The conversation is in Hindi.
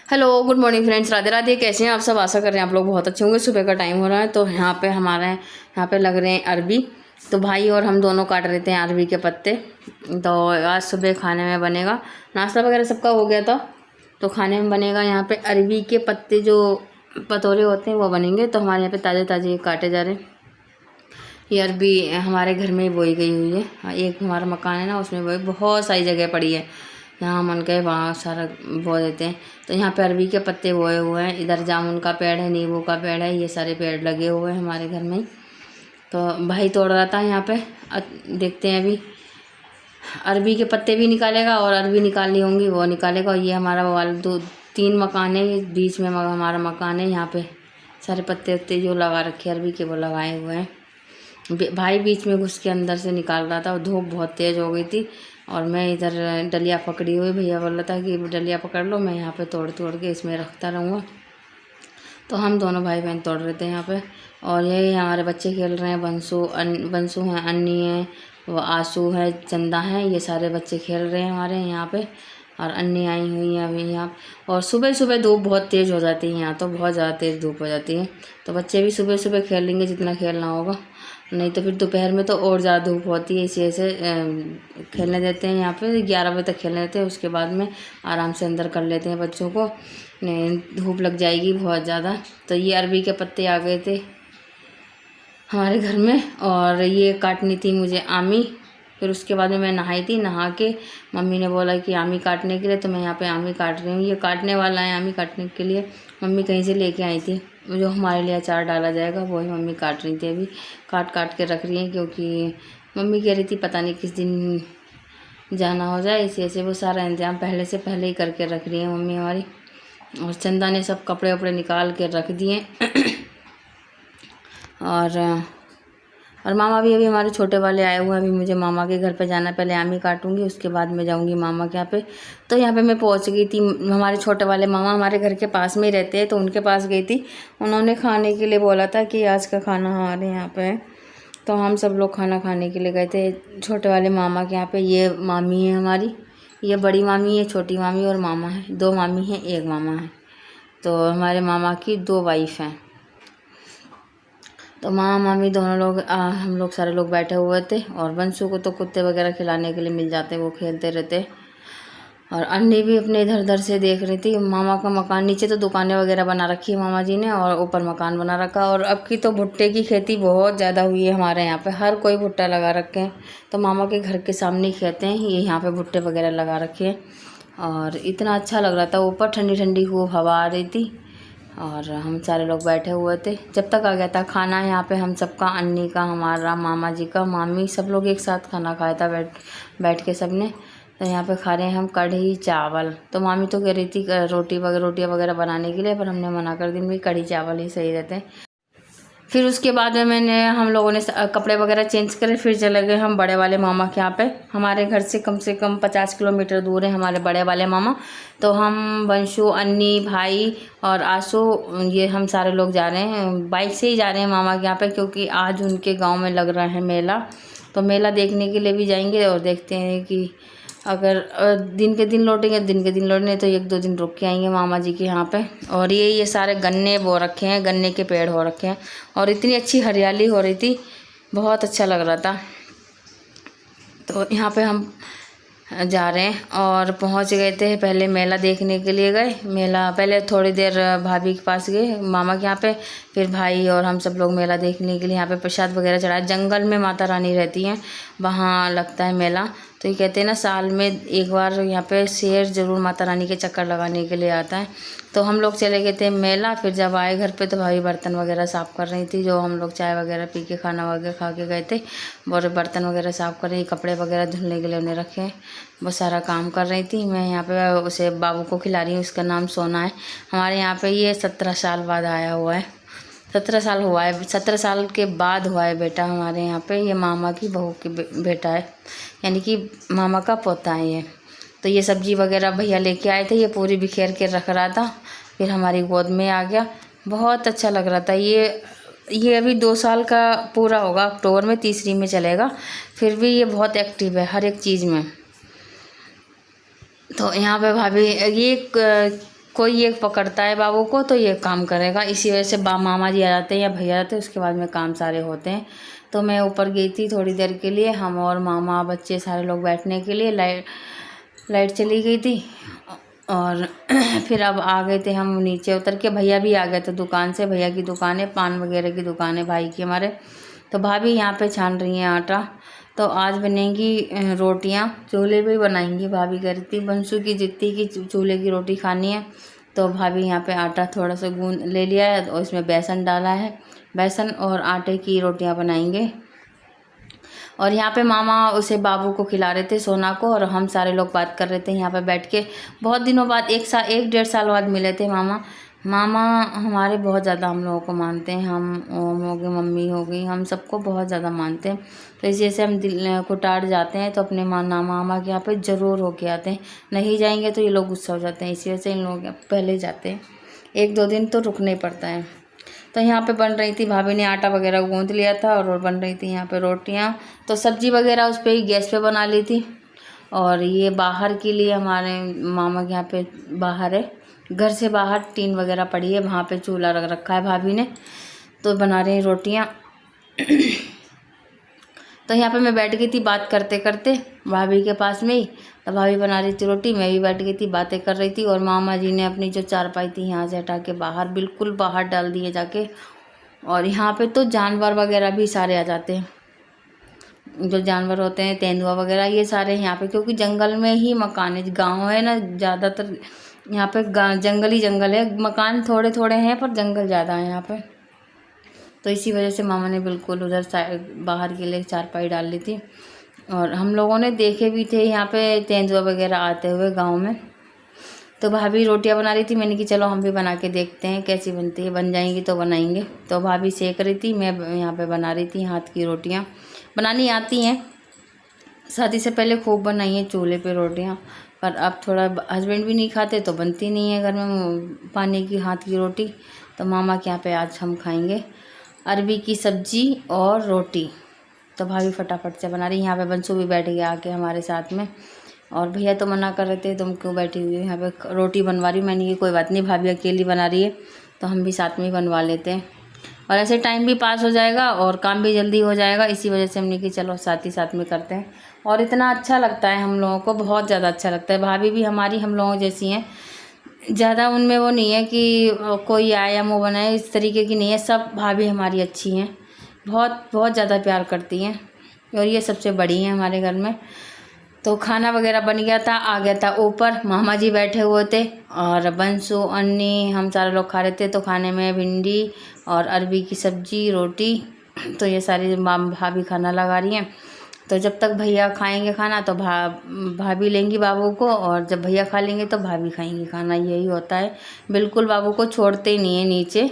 Hello, good morning friends. Radhe Radhe. कैसे हैं आप सब? आशा कर रहे हैं आप लोग बहुत अच्छे होंगे। सुबह का टाइम हो रहा है तो यहाँ पे हमारे यहाँ पे लग रहे हैं अरबी। तो भाई और हम दोनों काट रहे थे अरबी के पत्ते। तो आज सुबह खाने में बनेगा, नाश्ता वगैरह सबका हो गया था, तो खाने में बनेगा यहाँ पे अरबी के पत्ते जो पतोरे होते हैं वो बनेंगे। तो हमारे यहाँ पे ताज़े ताज़े काटे जा रहे हैं। ये अरबी हमारे घर में ही बोई गई हुई है। एक हमारा मकान है ना, उसमें बोई बहुत सारी जगह पड़ी है, जहाँ मन गए वहाँ सारा बो देते हैं। तो यहाँ पे अरबी के पत्ते बोए हुए हैं। इधर जामुन का पेड़ है, नींबू का पेड़ है, ये सारे पेड़ लगे हुए हैं हमारे घर में। तो भाई तोड़ रहा था यहाँ पे। देखते हैं अभी अरबी के पत्ते भी निकालेगा और अरबी निकालनी होंगी वो निकालेगा। और ये हमारा वाल 2-3 मकान है, ये बीच में हमारा मकान है। यहाँ पे सारे पत्ते वत्ते जो लगा रखे अरबी के वो लगाए हुए हैं। भाई बीच में घुस के अंदर से निकाल रहा था और धूप बहुत तेज़ हो गई थी। और मैं इधर डलिया पकड़ी हुई, भैया बोल रहा था कि डलिया पकड़ लो, मैं यहाँ पे तोड़ तोड़ के इसमें रखता रहूँगा। तो हम दोनों भाई बहन तोड़ रहे थे यहाँ पे। और यही हमारे बच्चे खेल रहे हैं। बंसू हैं, अन्नी है, वो आंसू है, चंदा है, ये सारे बच्चे खेल रहे हैं हमारे यहाँ पे। और अन्नी आई हुई हैं अभी यहाँ। और सुबह सुबह धूप बहुत तेज़ हो जाती है यहाँ, तो बहुत ज़्यादा तेज़ धूप हो जाती है। तो बच्चे भी सुबह सुबह खेल लेंगे जितना खेलना होगा, नहीं तो फिर दोपहर में तो और ज़्यादा धूप होती है। इसी वजह से खेलने देते हैं यहाँ पे। 11 बजे तक खेलने देते हैं, उसके बाद में आराम से अंदर कर लेते हैं बच्चों को, नहीं धूप लग जाएगी बहुत ज़्यादा। तो ये अरबी के पत्ते आ गए थे हमारे घर में और ये काटनी थी मुझे आमी। फिर उसके बाद में मैं नहाई थी, नहा के मम्मी ने बोला कि आमी काटने के लिए, तो मैं यहाँ पे आमी काट रही हूँ। ये काटने वाला है आमी काटने के लिए, मम्मी कहीं से लेके आई थी। जो हमारे लिए अचार डाला जाएगा वही मम्मी काट रही थी। अभी काट काट के रख रही हैं, क्योंकि मम्मी कह रही थी पता नहीं किस दिन जाना हो जाए, इसी ऐसे वो सारा इंतजाम पहले से पहले ही करके रख रही है मम्मी हमारी। और चंदा ने सब कपड़े वपड़े निकाल के रख दिए। और मामा भी अभी हमारे छोटे वाले आए हुए हैं। अभी मुझे मामा के घर पे जाना है, पहले आमी काटूंगी, उसके बाद मैं जाऊंगी मामा के यहाँ पे। तो यहाँ पे मैं पहुँच गई थी। हमारे छोटे वाले मामा हमारे घर के पास में ही रहते हैं, तो उनके पास गई थी। उन्होंने खाने के लिए बोला था कि आज का खाना हमारे यहाँ पे है, तो हम सब लोग खाना खाने के लिए गए थे छोटे वाले मामा के यहाँ पे। ये मामी है हमारी, ये बड़ी मामी है, छोटी मामी और मामा है। 2 मामी हैं, 1 मामा है। तो हमारे मामा की 2 वाइफ हैं। तो मामा मामी दोनों लोग हम लोग सारे लोग बैठे हुए थे। और बंसू को तो कुत्ते वगैरह खिलाने के लिए मिल जाते, वो खेलते रहते। और अन्नी भी अपने इधर उधर से देख रही थी। मामा का मकान नीचे तो दुकानें वगैरह बना रखी है मामा जी ने, और ऊपर मकान बना रखा। और अब की तो भुट्टे की खेती बहुत ज़्यादा हुई है हमारे यहाँ पे, हर कोई भुट्टा लगा रखे हैं। तो मामा के घर के सामने ही खेते हैं, ये यहाँ पे भुट्टे वगैरह लगा रखे हैं। और इतना अच्छा लग रहा था, ऊपर ठंडी ठंडी खूब हवा आ रही थी। और हम सारे लोग बैठे हुए थे जब तक आ गया था खाना यहाँ पे। हम सबका, अन्नी का, हमारा, मामा जी का, मामी, सब लोग एक साथ खाना खाया था बैठ के सब ने। तो यहाँ पे खा रहे हैं हम कढ़ी चावल। तो मामी तो कह रही थी रोटियाँ वगैरह बनाने के लिए, पर हमने मना कर दी, भाई कढ़ी चावल ही सही रहते हैं। फिर उसके बाद में हम लोगों ने कपड़े वगैरह चेंज करे, फिर चले गए हम बड़े वाले मामा के यहाँ पे। हमारे घर से कम 50 किलोमीटर दूर है हमारे बड़े वाले मामा। तो हम बंशु, अन्नी, भाई और आंसू, ये हम सारे लोग जा रहे हैं, बाइक से ही जा रहे हैं मामा के यहाँ पे, क्योंकि आज उनके गांव में लग रहा है मेला। तो मेला देखने के लिए भी जाएंगे। और देखते हैं कि अगर दिन के दिन लौटेंगे, दिन के दिन लौटने, तो 1-2 दिन रुक के आएंगे मामा जी के यहाँ पे। और ये सारे गन्ने बो रखे हैं, गन्ने के पेड़ हो रखे हैं। और इतनी अच्छी हरियाली हो रही थी, बहुत अच्छा लग रहा था। तो यहाँ पे हम जा रहे हैं और पहुँच गए थे। पहले मेला देखने के लिए गए, मेला पहले थोड़ी देर भाभी के पास गए मामा के यहाँ पे। फिर भाई और हम सब लोग मेला देखने के लिए यहाँ पे प्रसाद वगैरह चढ़ाया। जंगल में माता रानी रहती हैं, वहाँ लगता है मेला। तो ये कहते हैं ना, साल में एक बार यहाँ पे शेर ज़रूर माता रानी के चक्कर लगाने के लिए आता है। तो हम लोग चले गए थे मेला। फिर जब आए घर पे तो भाभी बर्तन वगैरह साफ़ कर रही थी, जो हम लोग चाय वगैरह पी के खाना वगैरह खा के गए थे। और बर्तन वगैरह साफ़ कर रही, कपड़े वगैरह धुलने के लिए उन्हें रखे, वो सारा काम कर रही थी। मैं यहाँ पे उसे बाबू को खिला रही हूँ, उसका नाम सोना है। हमारे यहाँ पे ये 17 साल बाद आया हुआ है, 17 साल हुआ है, 17 साल के बाद हुआ है बेटा हमारे यहाँ पे। ये मामा की बहू की बेटा है, यानी कि मामा का पोता है ये। तो ये सब्जी वगैरह भैया लेके आए थे, ये पूरी बिखेर के रख रहा था, फिर हमारी गोद में आ गया। बहुत अच्छा लग रहा था। ये अभी 2 साल का पूरा होगा, अक्टूबर में 3री में चलेगा। फिर भी ये बहुत एक्टिव है हर एक चीज़ में। तो यहाँ पे भाभी ये कोई एक पकड़ता है बाबू को तो ये काम करेगा, इसी वजह से मामा जी आ जाते हैं या भैया आते हैं, उसके बाद में काम सारे होते हैं। तो मैं ऊपर गई थी थोड़ी देर के लिए, हम और मामा बच्चे सारे लोग बैठने के लिए, लाइट चली गई थी और फिर अब आ गए थे हम नीचे उतर के। भैया भी आ गए थे दुकान से, भैया की दुकान है, पान वगैरह की दुकान है भाई की हमारे। तो भाभी यहाँ पे छान रही हैं आटा। तो आज बनेंगी रोटियाँ, चूल्हे पे बनाएंगी। भाभी कह रही थी बंसू की जिद्दी की चूल्हे की रोटी खानी है। तो भाभी यहाँ पे आटा थोड़ा सा गूंद ले लिया है और इसमें बेसन डाला है, बेसन और आटे की रोटियाँ बनाएंगे। और यहाँ पे मामा उसे बाबू को खिला रहे थे, सोना को, और हम सारे लोग बात कर रहे थे यहाँ पे बैठ के। बहुत दिनों बाद, 1-1.5 साल बाद मिले थे मामा। मामा हमारे बहुत ज़्यादा हम लोगों को मानते हैं, हम ओम हो गए, मम्मी हो गई, हम सबको बहुत ज़्यादा मानते हैं। तो इस जैसे हम कुटाड़ जाते हैं तो अपने मामा के यहाँ पे ज़रूर होके आते हैं, नहीं जाएंगे तो ये लोग गुस्सा हो जाते हैं, इसी वजह से इन लोग पहले जाते हैं, 1-2 दिन तो रुकना ही पड़ता है। तो यहाँ पे बन रही थी, भाभी ने आटा वगैरह गूंद लिया था और बन रही थी यहाँ पे रोटियाँ। तो सब्जी वगैरह उस पर ही गैस पे बना ली थी। और ये बाहर के लिए हमारे मामा के यहाँ पे बाहर है, घर से बाहर टीन वगैरह पड़ी है, वहाँ पे चूल्हा रख रखा है भाभी ने, तो बना रही रोटियाँ। तो यहाँ पे मैं बैठ गई थी बात करते करते भाभी के पास में ही। तो भाभी बना रही थी रोटी, मैं भी बैठ गई थी बातें कर रही थी। और मामा जी ने अपनी जो चारपाई थी यहाँ से हटा के बाहर, बिल्कुल बाहर डाल दिए जाके। और यहाँ पे तो जानवर वगैरह भी सारे आ जाते हैं, जो जानवर होते हैं तेंदुआ वगैरह, ये सारे यहाँ पे, क्योंकि जंगल में ही मकान है, गाँव है ना ज़्यादातर, यहाँ पे जंगल ही जंगल है, मकान थोड़े थोड़े हैं पर जंगल ज़्यादा है यहाँ पे। तो इसी वजह से मामा ने बिल्कुल उधर बाहर के लिए चारपाई डाल ली थी। और हम लोगों ने देखे भी थे यहाँ पे तेंदुआ वगैरह आते हुए गांव में। तो भाभी रोटियां बना रही थी, मैंने कि चलो हम भी बना के देखते हैं कैसी बनती है, बन जाएंगी तो बनाएंगे। तो भाभी सेक रही थी, मैं यहाँ पे बना रही थी। हाथ की रोटियाँ बनानी आती हैं, शादी से पहले खूब बनाई हैं चूल्हे पे रोटियाँ, पर अब थोड़ा हस्बैंड भी नहीं खाते तो बनती नहीं है घर में पानी की हाथ की रोटी। तो मामा के यहाँ पे आज हम खाएंगे अरबी की सब्जी और रोटी। तो भाभी फटाफट से बना रही। यहाँ पे बंसू भी बैठ गया आके हमारे साथ में, और भैया तो मना कर रहे थे तुम क्यों बैठी हुई हो, यहाँ पे रोटी बनवा रही हूँ। मैंने कि कोई बात नहीं, भाभी अकेली बना रही है तो हम भी साथ में ही बनवा लेते हैं, और ऐसे टाइम भी पास हो जाएगा और काम भी जल्दी हो जाएगा। इसी वजह से हमने कि चलो साथ ही साथ में करते हैं। और इतना अच्छा लगता है हम लोगों को, बहुत ज़्यादा अच्छा लगता है। भाभी भी हमारी हम लोगों जैसी हैं, ज़्यादा उनमें वो नहीं है कि कोई आया मुँह बनाए, इस तरीके की नहीं है। सब भाभी हमारी अच्छी हैं, बहुत बहुत ज़्यादा प्यार करती हैं, और ये सबसे बड़ी हैं हमारे घर में। तो खाना वगैरह बन गया था, आ गया था ऊपर, मामा जी बैठे हुए थे और बंसू अन्नी हम सारे लोग खा रहे थे। तो खाने में भिंडी और अरबी की सब्जी, रोटी, तो ये सारी भाभी खाना लगा रही हैं। तो जब तक भैया खाएंगे खाना तो भाभी लेंगी बाबू को, और जब भैया खा लेंगे तो भाभी खाएंगी खाना, यही होता है। बिल्कुल बाबू को छोड़ते ही नहीं है नीचे।